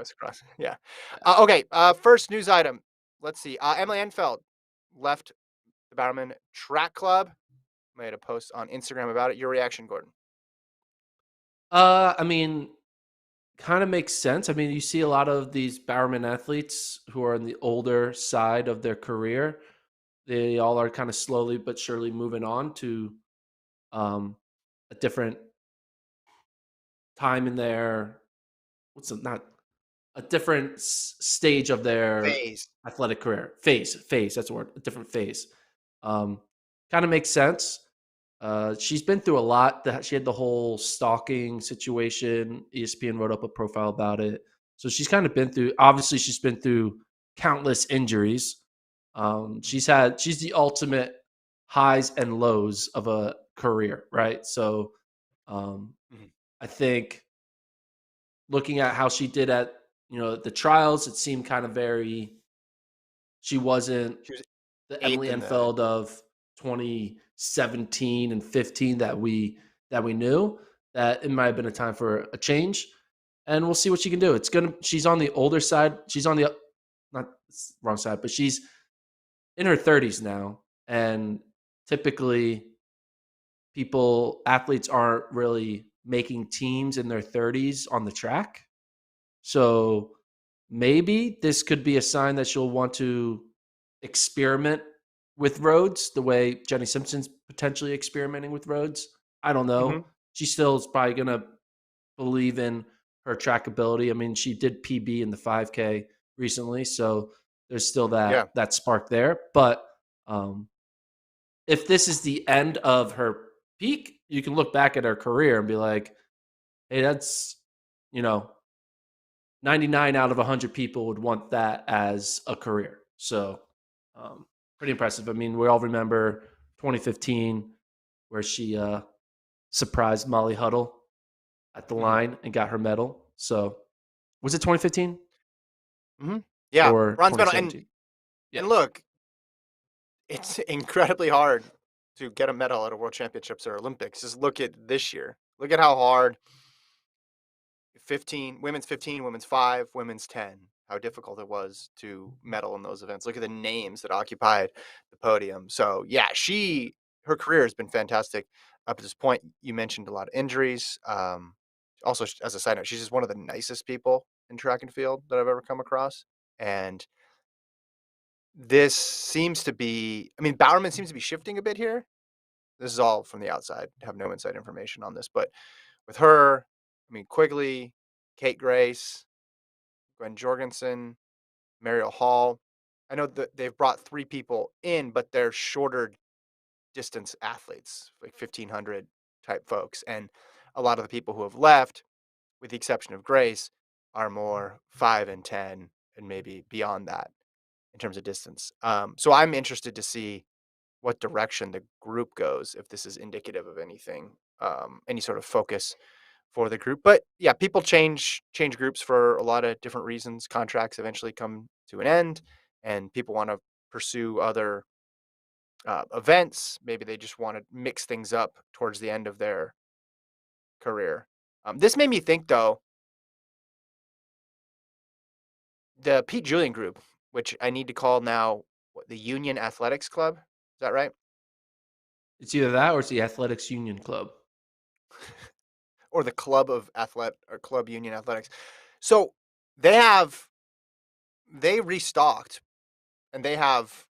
goes across. Yeah. Yeah. Okay. First news item. Let's see. Emily Infeld left the Bowerman Track Club. Made a post on Instagram about it. Your reaction, Gordon? I mean, kind of makes sense. I mean, you see a lot of these Bowerman athletes who are in the older side of their career. They all are kind of slowly but surely moving on to um, a different time in their not a different stage of their Phase. athletic career. Phase. That's the word. A different phase. Um, Kind of makes sense. She's been through a lot. She had the whole stalking situation. ESPN wrote up a profile about it. So she's kind of been through. Obviously, she's been through countless injuries. She's the ultimate highs and lows of a career, right? So um, Mhm. I think looking at how she did at the trials, it seemed kind of very. She wasn't She was the Emily eighth in the. Enfeld of 2017 and 15 that we knew. That it might have been a time for a change, and we'll see what she can do. She's on the older side. She's on the not wrong side, but she's in her 30s now, and typically athletes aren't really making teams in their 30s on the track. So maybe this could be a sign that she'll want to experiment with roads the way Jenny Simpson's potentially experimenting with roads. I don't Mhm. know. She still is probably going to believe in her track ability. I mean, she did PB in the 5K recently, so there's still Yeah. that spark there. But um, if this is the end of her peak, you can look back at her career and be like, "Hey, that's you know 99 out of 100 people would want that as a career." So, pretty impressive. I mean, we all remember 2015 where she surprised Molly Huddle at the Mhm. line and got her medal. So, was it 2015 Mhm. Yeah. or Bronze medal, 2017? Yeah. and look, it's incredibly hard to get a medal at a world championships or Olympics. Just look at this year. Look at how hard 15 women's 15, women's 5, women's 10. How difficult it was to medal in those events. Look at the names that occupied the podium. So, yeah, her career has been fantastic up to this point. You mentioned a lot of injuries. Also, as a side note, she's just one of the nicest people in track and field that I've ever come across. And this seems to be, I mean, Bowerman seems to be shifting a bit here. This is all from the outside. I have no inside information on this, but with her, I mean, Quigley, Kate Grace, Gwen Jorgensen, Mariel Hall. I know that they've brought 3 people in, but they're shorter distance athletes, like 1,500 type folks, and a lot of the people who have left, with the exception of Grace, are more 5 and 10 and maybe beyond that in terms of distance. So I'm interested to see what direction the group goes, if this is indicative of anything, any sort of focus for the group. But yeah, people change groups for a lot of different reasons. Contracts eventually come to an end, and people want to pursue other events. Maybe they just want to mix things up towards the end of their career. This made me think, though, the Pete Julian group, which I need to call now the Union Athletics Club. Is that right? It's either that or it's the Athletics Union Club. Or the Club of Club Union Athletics. So they have they restocked, and they have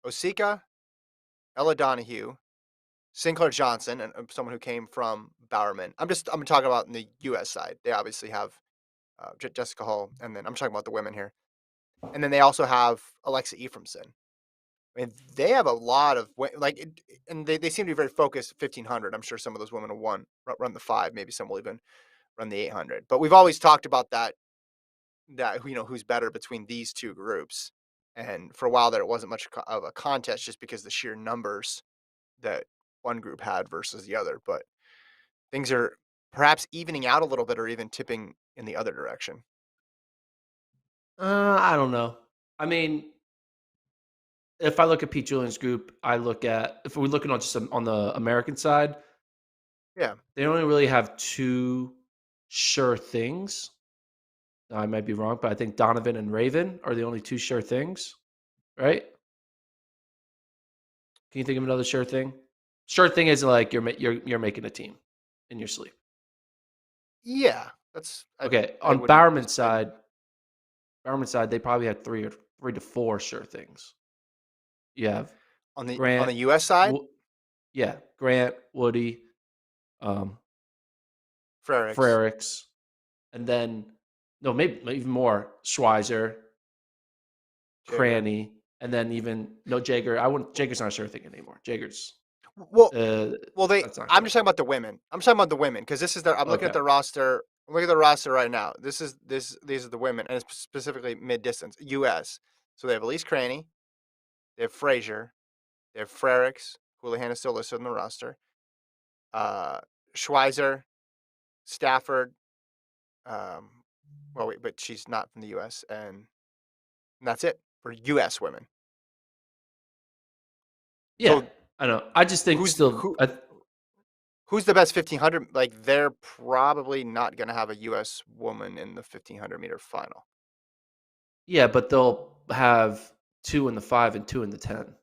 Osika, Ella Donahue, Sinclair Johnson, and someone who came from Bowerman. I'm talking about in the U.S. side. They obviously have Jessica Hull, and then I'm talking about the women here. And then they also have Alexa Ephraimson. I mean, they have a lot of and they seem to be very focused. 1,500. I'm sure some of those women will run the 5. Maybe some will even run the 800. But we've always talked about that who's better between these two groups. And for a while there, it wasn't much of a contest just because the sheer numbers that one group had versus the other. But things are perhaps evening out a little bit, or even tipping in the other direction. I don't know. I mean, if I look at Pete Julian's group, if we're looking on just on the American side, Yeah. they only really have two sure things. I might be wrong, but I think Donovan and Raven are the only two sure things, right? Can you think of another sure thing? Sure thing is like you're making a team in your sleep. Yeah, that's Okay, I on wouldn't Bowerman's side, they probably had three to four sure things. You have on Grant, the US side, yeah, Grant, Woody, um, Frericks, Frericks, and then no, maybe even more Schweizer, Jagger. Cranny, and then even no Jager. I wouldn't. Jager's not a sure thing anymore. Jager's Well, uh, well, that's not I'm just correct. talking about the women. I'm just talking about the women because this is their. I'm looking at Okay. the roster. I'm looking at the roster right now. These are the women, and it's specifically mid distance U.S. So they have Elise Cranny, they have Frazier, they have Frericks. Houlihan is still listed on the roster. Uh, Schweizer, Stafford. Um, well, wait, but she's not from the U.S. and that's it for U.S. women. Yeah, So I know. I just think who's still. who? Who's the best 1500? Like they're probably not going to have a U.S. woman in the 1500-meter final. Yeah, but they'll have two in the 5 and two in the 10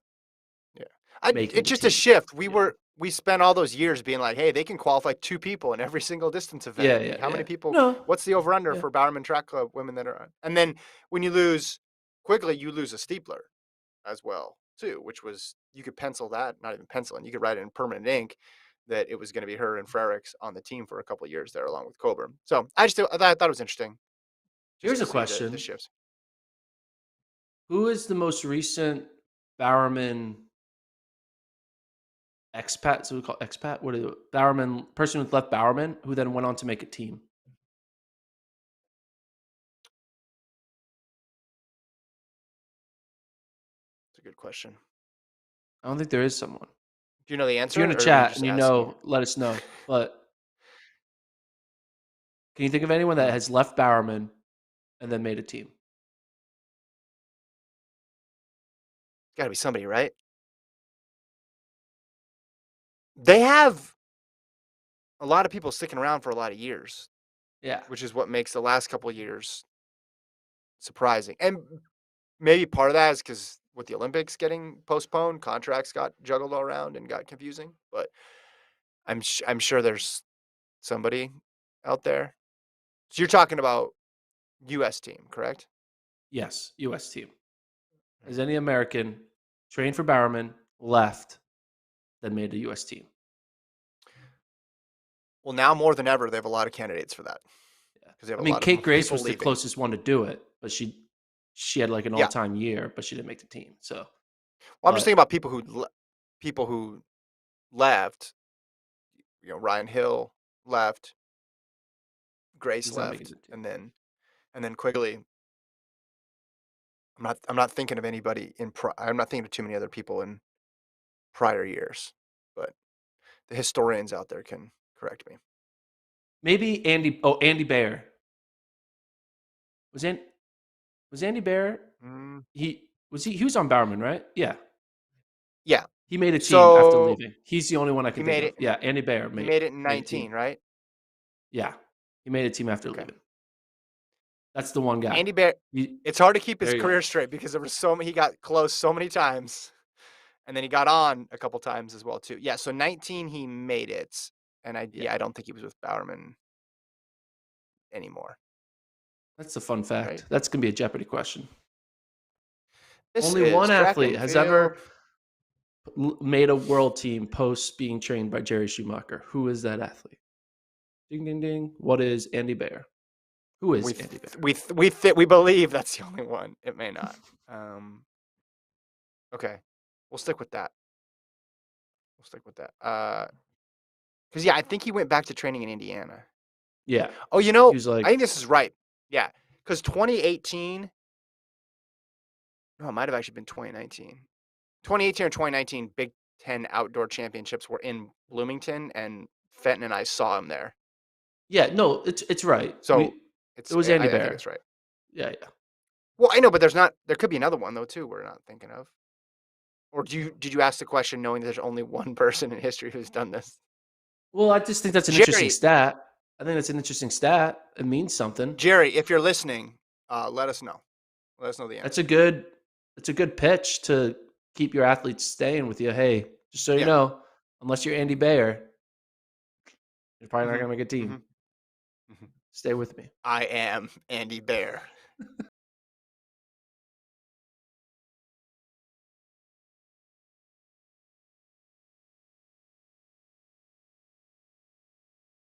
Yeah, making it's the just a team. shift. Yeah. We spent all those years being like, hey, they can qualify two people in every single distance event. Yeah, Like, yeah, how many yeah. people? No. What's the over under Yeah. for Bowerman Track Club women that are on? And then when you lose quickly, you lose a steepler as well too, which was you could pencil that, not even penciling, you could write it in permanent ink that it was going to be her and Frericks on the team for a couple of years there, along with Coburn. So I thought it was interesting just Here's to a see the question. shifts. Who is the most recent Bowerman expat? So we call expat. What is it? Bowerman person who left Bowerman, who then went on to make a team. It's a good question. I don't think there is someone. Do you know the If you're in answer, the or are you chat just and you asking? know, let us know. But can you think of anyone that Hmm. has left Bowerman and then made a team? Got to be somebody, right? They have a lot of people sticking around for a lot of years, Yeah. which is what makes the last couple of years surprising. And maybe part of that is because with the Olympics getting postponed, contracts got juggled all around and got confusing. But I'm sure there's somebody out there. So you're talking about U.S. team, correct? Yes. U.S. team. Has Hmm. any American trained for Bowerman, left, then made a U.S. team? Well, now more than ever, they have a lot of candidates for that Yeah. because they have I a mean, lot of Kate Grace people was the leaving. closest one to do it, but she had like an all Yeah. time year, but she didn't make the team. So, Well, I'm just thinking but about people who left. Ryan Hill left, Grace he's not making left, the team. and then Quigley. I'm not thinking of anybody I'm not thinking of too many other people in prior years, but the historians out there can correct me. Maybe Andy. Oh, Andy Bear was in. Was Andy Bear? Mm, He was he. He was on Bowerman, right? Yeah. yeah. He made a team after So leaving. He's the only one I he can think made of. it. Yeah, Andy Bear He made made it in made a team. 19, right? Yeah, he made a team after Okay. leaving. That's the one guy. Andy Bear. He, It's hard to keep his there you go. career straight because there was so many. He got close so many times, and then he got on a couple times as well too. Yeah. So 19, he made it, and Yeah, I don't think he was with Bowerman anymore. that's a fun Right. fact. That's gonna be a Jeopardy question. This Only is one track athlete and has ever field. made a world team post being trained by Jerry Schumacher. Who is that athlete? Ding ding ding. What is Andy Bear? Who We is th- Andy Bear? we believe that's the only one. It may not. Um, okay, we'll stick with that. We'll stick with that. Because yeah, I think he went back to training in Indiana. Yeah, Oh, he was I like, think this is right. Yeah, because 2018. No, it might have actually been 2019. 2018 or 2019 Big Ten Outdoor Championships were in Bloomington, and Fenton and I saw him there. yeah, no, it's right. So It was Andy I think Bear. it's right. Yeah, yeah. Well, I know, but there's not. There could be another one though too. We're not thinking of. Or did you ask the question knowing there's only one person in history who's done this? Well, I just think that's an interesting Jerry, stat. I think that's an interesting stat. It means something. Jerry, if you're listening, let us know. Let us know the That's a answer. good that's a good pitch to keep your athletes staying with you. Hey, just so you Yeah. know, unless you're Andy Bayer, you're probably not Hmm. gonna make a team. Hmm. Hmm. Stay with me. I am Andy Bear.